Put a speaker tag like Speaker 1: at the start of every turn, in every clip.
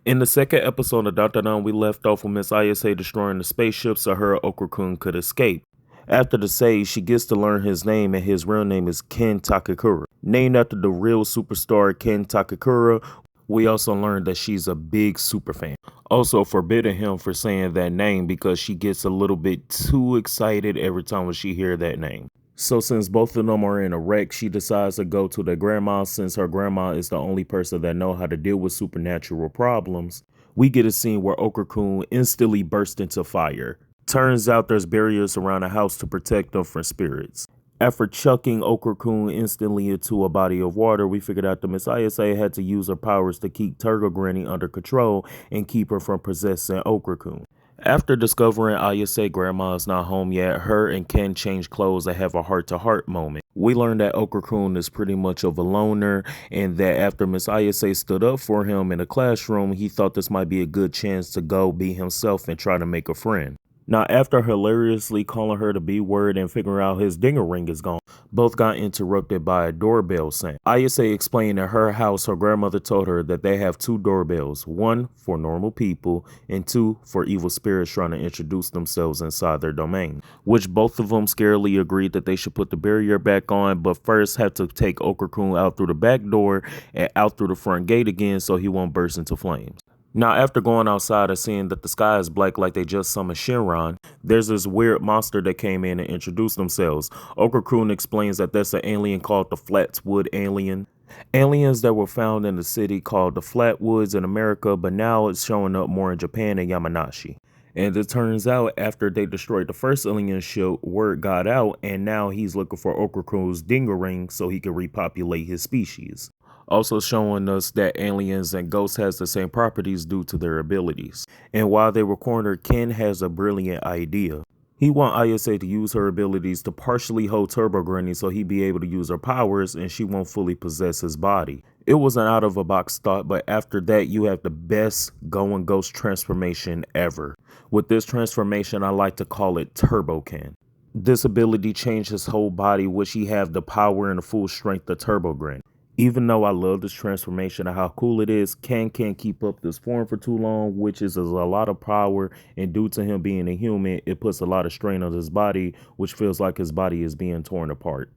Speaker 1: In the second episode of Dandandan, we left off with Miss Ayase destroying the spaceship so her Okra-kun could escape. After the save, she gets to learn his name, and his real name is Ken Takakura. Named after the real superstar Ken Takakura, we also learned that she's a big superfan. Also forbidding him for saying that name because she gets a little bit too excited every time when she hears that name. So since both of them are in a wreck, she decides to go to their grandma since her grandma is the only person that know how to deal with supernatural problems. We get a scene where Okra-kun instantly bursts into fire. Turns out there's barriers around the house to protect them from spirits. After chucking Okra-kun instantly into a body of water, we figured out that Miss Ayase had to use her powers to keep Turtle Granny under control and keep her from possessing Okra-kun. After discovering Ayase grandma is not home yet, her and Ken change clothes and have a heart-to-heart moment. We learned that Okra-kun is pretty much of a loner and that after Miss Ayase stood up for him in the classroom, he thought this might be a good chance to go be himself and try to make a friend. Now, after hilariously calling her the B word and figuring out his dinger ring is gone, both got interrupted by a doorbell sound. Ayase explained at her house her grandmother told her that they have two doorbells, one for normal people and two for evil spirits trying to introduce themselves inside their domain, which both of them scarily agreed that they should put the barrier back on, but first have to take Okra-kun out through the back door and out through the front gate again so he won't burst into flames. Now, after going outside and seeing that the sky is black like they just summoned Shinron, there's this weird monster that came in and introduced themselves. Okra-kun explains that there's an alien called the Flatswood alien. Aliens that were found in the city called the Flatwoods in America, but now it's showing up more in Japan and Yamanashi. And it turns out after they destroyed the first alien ship, word got out, and now he's looking for Okra-kun's dinger ring so he can repopulate his species. Also showing us that aliens and ghosts has the same properties due to their abilities. And while they were cornered, Ken has a brilliant idea. He wants Ayase to use her abilities to partially hold Turbo Granny so he'd be able to use her powers and she won't fully possess his body. It was an out-of-a-box thought, but after that you have the best going ghost transformation ever. With this transformation, I like to call it Turbo Ken. This ability changed his whole body, which he have the power and the full strength of Turbo Granny. Even though I love this transformation and how cool it is, Ken can't keep up this form for too long, which is a lot of power, and due to him being a human, it puts a lot of strain on his body, which feels like his body is being torn apart.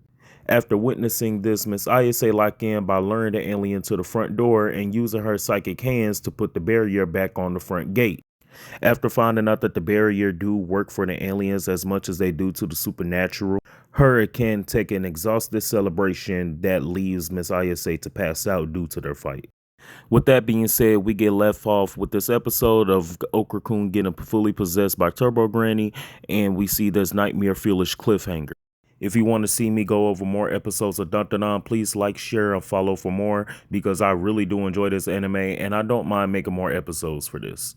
Speaker 1: After witnessing this, Miss Ayase locked in by luring the alien to the front door and using her psychic hands to put the barrier back on the front gate. After finding out that the barrier do work for the aliens as much as they do to the supernatural, her and Ken take an exhausted celebration that leaves Miss Ayase to pass out due to their fight. With that being said, we get left off with this episode of Okra-kun getting fully possessed by Turbo Granny, and we see this nightmare foolish cliffhanger. If you want to see me go over more episodes of Dandandan, please like, share, and follow for more because I really do enjoy this anime and I don't mind making more episodes for this.